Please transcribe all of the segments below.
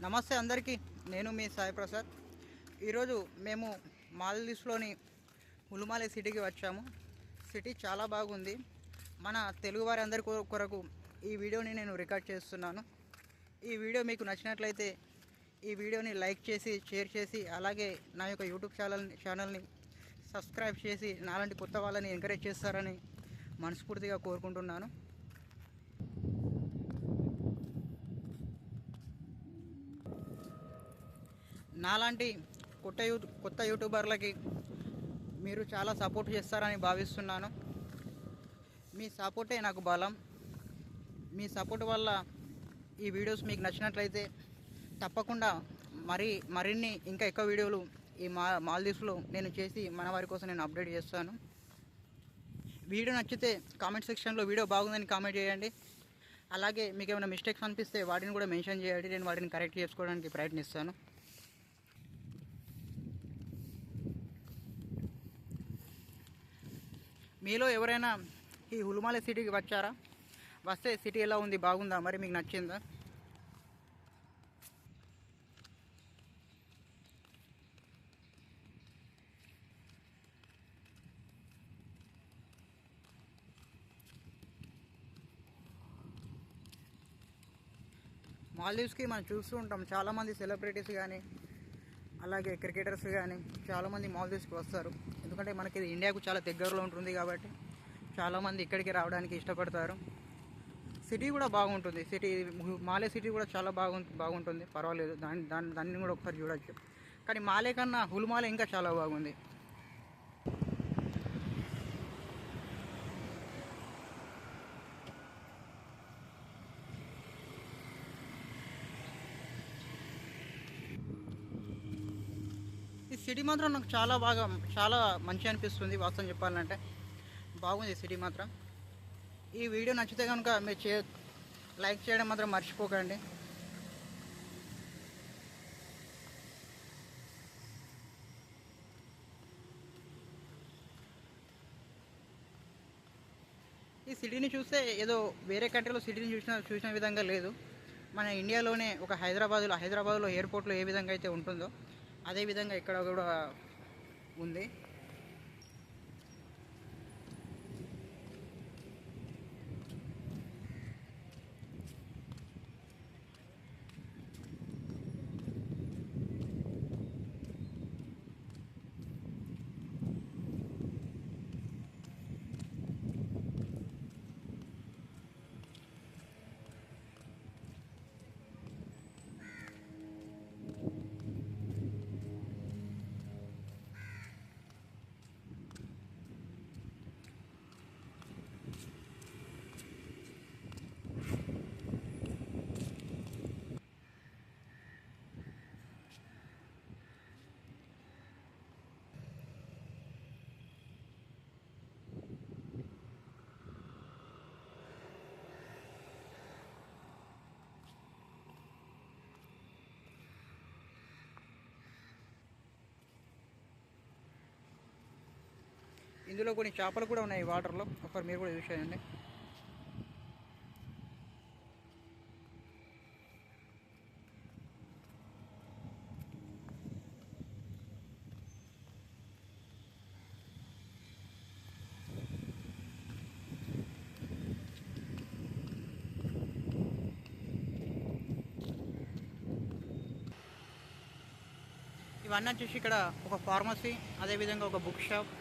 నమస్తే అందరికీ. నేను మీ సాయి ప్రసాద్. ఈరోజు మేము మాల్దీవ్స్లోని ఉలుమాలే సిటీకి వచ్చాము. సిటీ చాలా బాగుంది. మన తెలుగువారి అందరి కొరకు ఈ వీడియోని నేను రికార్డ్ చేస్తున్నాను. ఈ వీడియో మీకు నచ్చినట్లయితే ఈ వీడియోని లైక్ చేసి, షేర్ చేసి, అలాగే నా యొక్క యూట్యూబ్ ఛానల్ని సబ్స్క్రైబ్ చేసి నాలాంటి కొత్త వాళ్ళని ఎంకరేజ్ చేస్తారని మనస్ఫూర్తిగా కోరుకుంటున్నాను. నాలాంటి కొత్త యూట్యూబర్లకి మీరు చాలా సపోర్ట్ చేస్తారని భావిస్తున్నాను. మీ సపోర్టే నాకు బలం. మీ సపోర్ట్ వల్ల ఈ వీడియోస్ మీకు నచ్చినట్లయితే తప్పకుండా మరిన్ని ఇంకా ఎక్కువ వీడియోలు ఈ మాల్దీవ్స్లో నేను చేసి మన వారి కోసం నేను అప్డేట్ చేస్తాను. వీడియో నచ్చితే కామెంట్ సెక్షన్లో వీడియో బాగుందని కామెంట్ చేయండి. అలాగే మీకు ఏమైనా మిస్టేక్స్ అనిపిస్తే వాటిని కూడా మెన్షన్ చేయండి. నేను వాటిని కరెక్ట్ చేసుకోవడానికి ప్రయత్నిస్తాను. మీలో ఎవరైనా ఈ ఉలుమాలే సిటీకి వచ్చారా? వస్తే సిటీ ఎలా ఉంది, బాగుందా, మరి మీకు నచ్చిందా? మాల్దీవ్స్కి మనం చూస్తూ ఉంటాం, చాలామంది సెలబ్రిటీస్ కానీ అలాగే క్రికెటర్స్ కానీ చాలామంది మాల్దీవ్స్కి వస్తారు. ఎందుకంటే మనకి ఇది ఇండియాకు చాలా దగ్గరలో ఉంటుంది కాబట్టి చాలామంది ఇక్కడికి రావడానికి ఇష్టపడతారు. సిటీ కూడా బాగుంటుంది. మాలే సిటీ కూడా చాలా బాగుంటుంది, పర్వాలేదు. దాన్ని కూడా ఒకసారి చూడొచ్చు. కానీ మాలే కన్నా ఉలుమాలే ఇంకా చాలా బాగుంది. ఈ సిటీ మాత్రం నాకు చాలా మంచి అనిపిస్తుంది. వాస్తవం చెప్పాలంటే బాగుంది సిటీ మాత్రం. ఈ వీడియో నచ్చితే కనుక మీరు లైక్ చేయడం మాత్రం మర్చిపోకండి. ఈ సిటీని చూస్తే ఏదో వేరే కంట్రీలో సిటీని చూసిన విధంగా లేదు. మన ఇండియాలోనే ఒక హైదరాబాద్లో ఎయిర్పోర్ట్లో ఏ విధంగా అయితే ఉంటుందో అదేవిధంగా ఇక్కడ కూడా ఉంది. ఇందులో కొన్ని చేపలు కూడా ఉన్నాయి వాటర్లో, ఒకసారి మీరు కూడా యూజ్ చేయండి. ఇవన్నీ వచ్చేసి ఇక్కడ ఒక ఫార్మసీ, అదేవిధంగా ఒక బుక్ షాప్,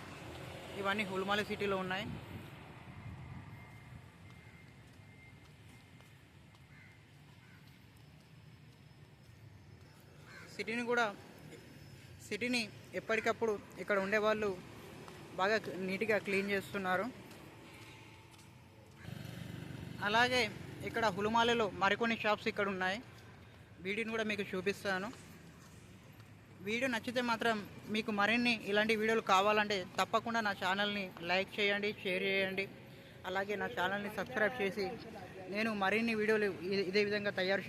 ఇవన్నీ ఉలుమాలే సిటీలో ఉన్నాయి. సిటీని ఎప్పటికప్పుడు ఇక్కడ ఉండేవాళ్ళు బాగా నీట్గా క్లీన్ చేస్తున్నారు. అలాగే ఇక్కడ ఉలుమాలేలో మరికొన్ని షాప్స్ ఇక్కడ ఉన్నాయి. వీడియోని కూడా మీకు చూపిస్తాను. వీడియో నచ్చితే మాత్రం మీకు మరిన్ని ఇలాంటి వీడియోలు కావాలంటే తప్పకుండా నా ఛానల్ని లైక్ చేయండి, షేర్ చేయండి. అలాగే నా ఛానల్ని సబ్స్క్రైబ్ చేసి నేను మరిన్ని వీడియోలు ఇదే విధంగా తయారు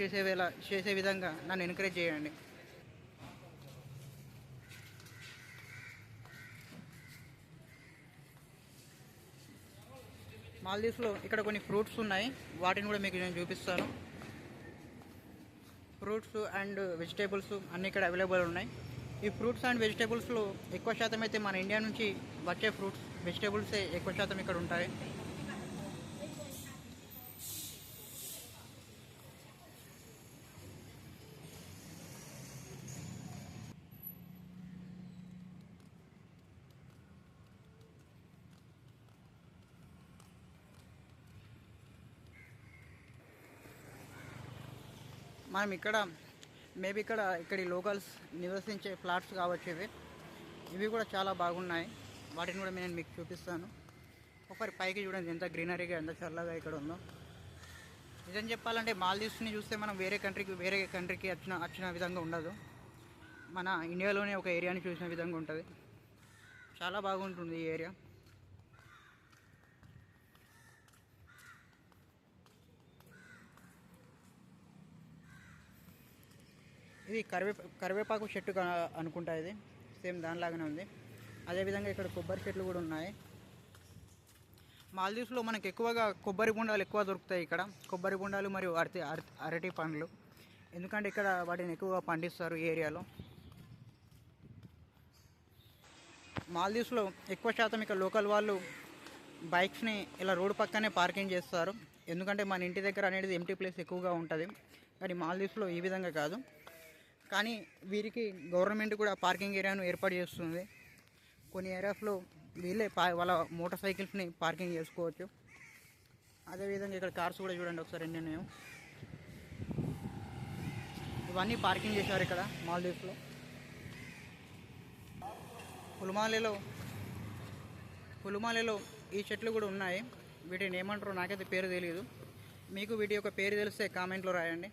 చేసే విధంగా నన్ను ఎంకరేజ్ చేయండి. మాల్దీవ్స్లో ఇక్కడ కొన్ని ఫ్రూట్స్ ఉన్నాయి, వాటిని కూడా మీకు నేను చూపిస్తాను. ఫ్రూట్స్ అండ్ వెజిటేబుల్స్ అన్నీ ఇక్కడ అవైలబుల్ ఉన్నాయి. ఈ ఫ్రూట్స్ అండ్ వెజిటేబుల్స్లో ఎక్కువ శాతం అయితే మన ఇండియా నుంచి వచ్చే ఫ్రూట్స్ వెజిటేబుల్సే ఎక్కువ శాతం ఇక్కడ ఉంటాయి. మనం ఇక్కడ మేబీ ఇక్కడి లోకల్స్ నివసించే ఫ్లాట్స్ కావచ్చు. ఇవి కూడా చాలా బాగున్నాయి. వాటిని కూడా నేను మీకు చూపిస్తాను. ఒకసారి పైకి చూడండి ఎంత గ్రీనరీగా ఎంత చల్లగా ఇక్కడ ఉందో. నిజం చెప్పాలంటే మాల్దీవ్స్ని చూస్తే మనం వేరే కంట్రీకి వచ్చిన విధంగా ఉండదు. మన ఇండియాలోనే ఒక ఏరియాని చూసిన విధంగా ఉంటుంది. చాలా బాగుంటుంది ఈ ఏరియా. ఇది కరివేపాకు చెట్టు అనుకుంటా. ఇది సేమ్ దానిలాగానే ఉంది. అదేవిధంగా ఇక్కడ కొబ్బరి చెట్లు కూడా ఉన్నాయి. మాల్దీవ్స్లో మనకు ఎక్కువగా కొబ్బరి బొండాలు ఎక్కువ దొరుకుతాయి. ఇక్కడ కొబ్బరి బొండాలు మరియు అరటి పండ్లు, ఎందుకంటే ఇక్కడ వాటిని ఎక్కువగా పండిస్తారు ఈ ఏరియాలో. మాల్దీవ్స్లో ఎక్కువ శాతం ఇక్కడ లోకల్ వాళ్ళు బైక్స్ని ఇలా రోడ్డు పక్కనే పార్కింగ్ చేస్తారు. ఎందుకంటే మన ఇంటి దగ్గర అనేది ఎంటీ ప్లేస్ ఎక్కువగా ఉంటుంది. కానీ మాల్దీవ్స్లో ఈ విధంగా కాదు. కానీ వీరికి గవర్నమెంట్ కూడా పార్కింగ్ ఏరియాను ఏర్పాటు చేస్తుంది. కొన్ని ఏరియాస్లో వీళ్ళే వాళ్ళ మోటార్ సైకిల్స్ని పార్కింగ్ చేసుకోవచ్చు. అదేవిధంగా ఇక్కడ కార్స్ కూడా చూడండి ఒకసారి ఎన్ని ఉన్నాయో. ఇవన్నీ పార్కింగ్ చేశారు ఇక్కడ మాల్దీవ్స్లో. పులుమాలేలో ఈ చెట్లు కూడా ఉన్నాయి. వీటిని ఏమంటారో నాకైతే పేరు తెలియదు. మీకు వీటి యొక్క పేరు తెలిస్తే కామెంట్లో రాయండి.